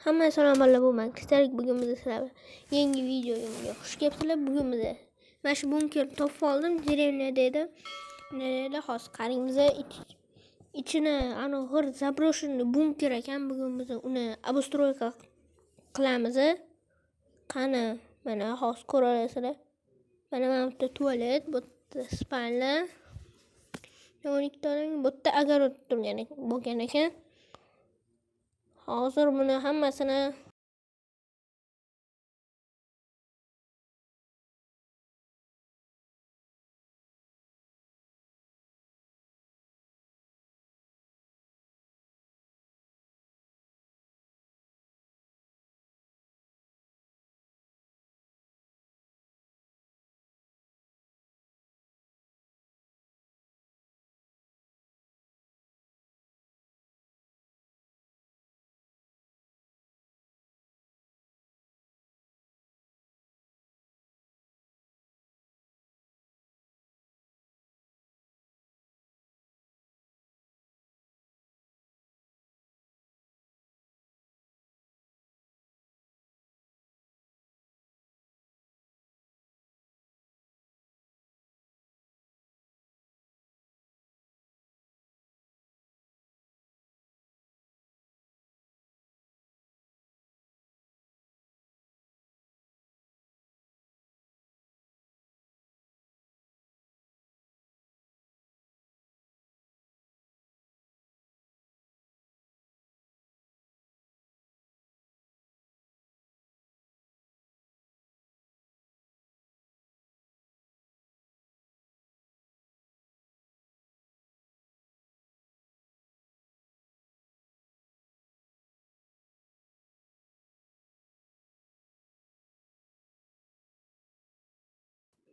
Hamma assalomu bo'lman. Kistalik bugun biz sizlar yangi videoga xush kelibsizlar. Bugun biz mana shu bunker topib oldim. Dеревня dedi. Nerede hozir qarangizlar ichini ana g'ir заброшенный bunker ekan. Bugun biz uni обустройка qilamiz. Qani mana hozir ko'ra olasizlar. Mana bu yerda tualet, bu yerda spalna. 12 ta bu yerda огород turgan bo'lgan ekan. Hozir buni hammasini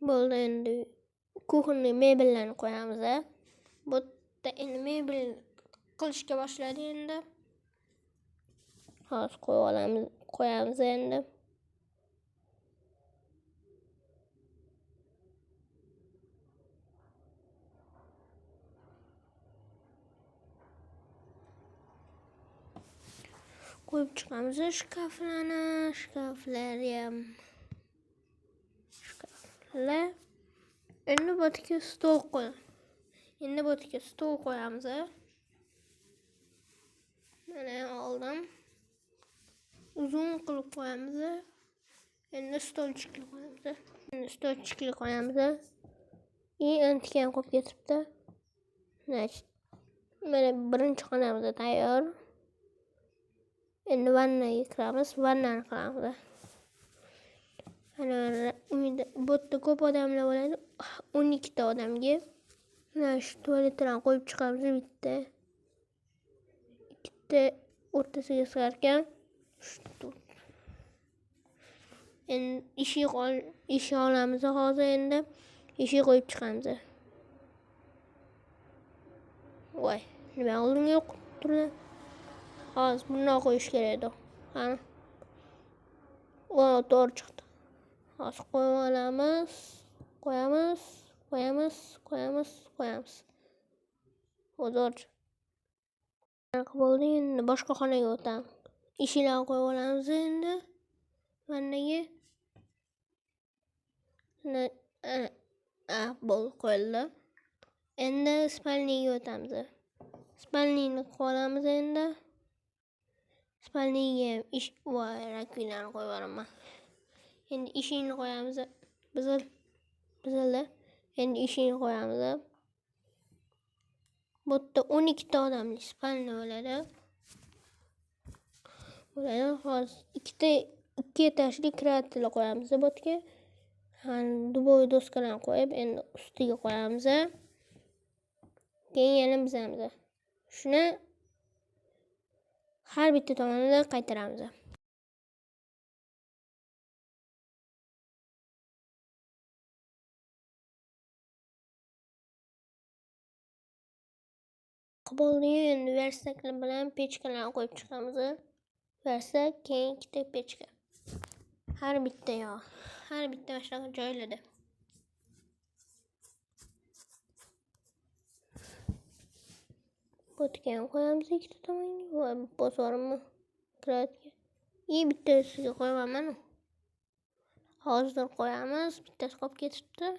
bo'ldi. Endi kuxonniy mebellarni qo'yamiz. Bu yerda endi mebel qilishga boshladi endi. Hozir qo'yamiz endi. Qo'yib chiqamiz shkaflarni ham. Shkaflar. Endi bu yerga stol qo'yamiz. Mana oldim. Uzun qilib qo'yamiz. Endi stolchikni qo'yamiz. Antikan qo'yib ketibdi. Mana birinchi xonamiz tayyor. Endi vannaga kiramiz. Vannani qilamiz. Ana uyda bu yerda ko'p odamlar bo'ladi. 12 ta odamga. Mana shu tualetlarni qo'yib chiqamiz bitta. Ikkita o'rtasiga sig'arkan. Endi eshik olamiz hozir endi. Eshik qo'yib chiqamiz. Voy, nima oldinga yo'q turdi. Hozir bundoq qo'yish kerak edi. Qani. To'g'ri chiqdi. Hozir qo'yib olamiz. Qo'yamiz. Hozir bo'ldi. Endi boshqa xonaga o'tamiz. Eshiklarni qo'yib olamiz endi. Vannaga. Bo'ldi, qo'yildi. Endi spalniyaga o'tamiz. Spalniyani qilamiz endi. Spalniyaga ham rakvinani qo'yib yuboraman. Endi eshikni qo'yamiz. Bizildi. Endi eshikni qo'yamiz. Bu yerda 12 ta odamli spalna bo'ladi. Hozir ikkita 2 etajli kроватьlar qo'yamiz bu yerga. Duboy doskalarni qo'yib, endi ustiga qo'yamiz. Keyin yana bizamiz. Shuni har bitta tomonidan qaytaramiz. Bo'ldi. Endi versaklar bilan pechkalarni qo'yib chiqamiz. Versak, keyin ikkita pechka. Har bitta mana shunaqa joylarda. Bu yerga ham qo'yamiz ikkita tomonga. Voy, bosormi? Kiravergan. bittasiga qo'yaman. Hozir qo'yamiz. Bittasi qolib ketibdi.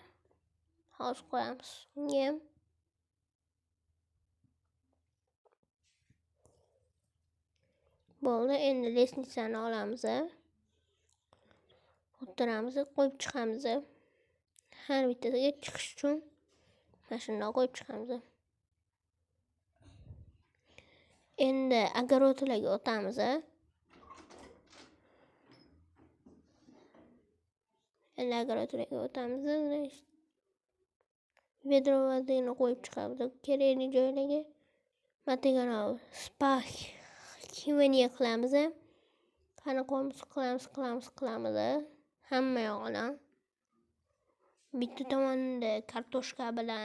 Hozir qo'yamiz. Unga ham bo'ldi. Endi lesnitsani olamiz. O'tiramiz, qo'yib chiqamiz. Har bittasiga chiqish uchun mana shunday qo'yib chiqamiz. Endi огородlarga o'tamiz. Vedro vodini qo'yib chiqamiz. Kerakli joylarga material spak kimniya qilamiz. Qani qilamiz. Hamma yog'ini. Bitta tomonda kartoshka bilan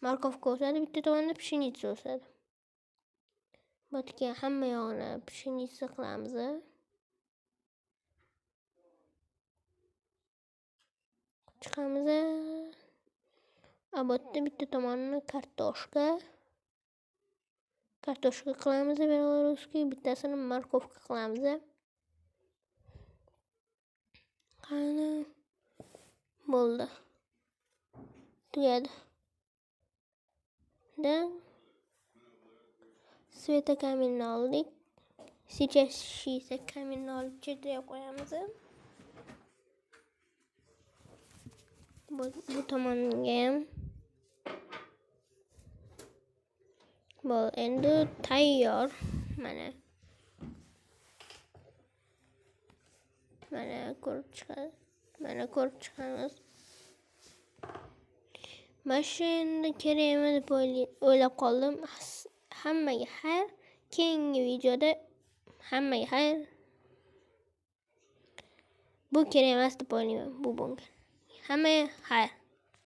morkovka o'sadi, bitta tomonda pshenitsa o'sadi. Bo'tga hamma yog'ini pshenitsa qilamiz. Chiqamiz. Abotda bitta tomonini kartoshka qilamiz. Belarusga bittasini morkovka qilamiz. Qani bo'ldi. Tugadi. Svetakaminni oldik. Сейчас shisha kaminni olib chetga qo'yamiz. Bu tomonga ham bo'l endi tayyor. Mana ko'rib chiqamiz. Mashina kerakmi deb o'ylab qoldim. Hammaga xayr. Keyingi videoda hammaga xayr. Bu kerak emas deb o'ylayman bu bunga. Hammaga xayr.